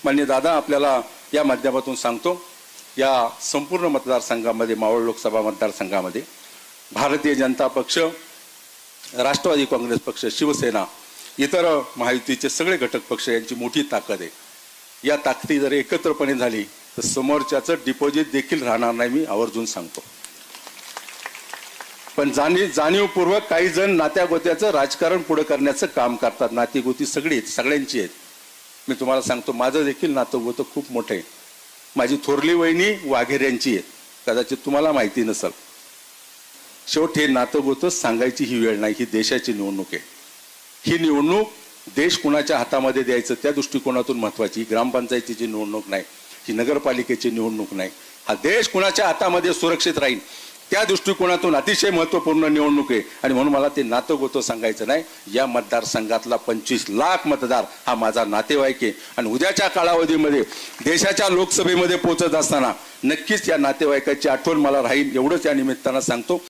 माननीय दादा आपल्याला या माध्यमातून सांगतो, या संपूर्ण मतदारसंघामध्ये मावळ लोकसभा मतदारसंघामध्ये भारतीय जनता पक्ष, राष्ट्रवादी काँग्रेस पक्ष, शिवसेना, इतर महायुतीचे सगळे घटक पक्ष यांची मोठी ताकद आहे। या ताकदी जर एकत्रपणे झाली तर समोरच्याचं डिपॉझिट देखील राहणार नाही, मी आवर्जून सांगतो। पण जाणीवपूर्वक काही जण नात्यागोत्याचं राजकारण पुढे करण्याचं काम करतात। नातीगोती सगळ्यांची आहेत। मी तुम्हाला सांगतो, माझं देखील नातं खूप मोठं आहे। माझी थोरली वहिनी वाघेऱ्यांची आहे, कदाचित तुम्हाला माहिती नसेल। शेवटी हे नातं सांगायची ही वेळ नाही, ही देशाची निवडणूक आहे। ही निवडणूक देश कुणाच्या हातामध्ये द्यायचं त्या दृष्टिकोनातून महत्त्वाची। ग्रामपंचायतीची निवडणूक नाही, ही नगरपालिकेची निवडणूक नाही, हा देश कुणाच्या हातामध्ये सुरक्षित राहील त्या दृष्टिकोनातून अतिशय महत्त्वपूर्ण निवडणूक आहे। आणि म्हणून मला ते नातं सांगायचं नाही। या मतदारसंघातला 25 लाख मतदार हा माझा नातेवाईक आहे आणि उद्याच्या कालावधीमध्ये देशाच्या लोकसभेमध्ये पोहोचत असताना नक्कीच या नातेवाईकाची आठवण मला राहील, एवढंच या निमित्तानं सांगतो।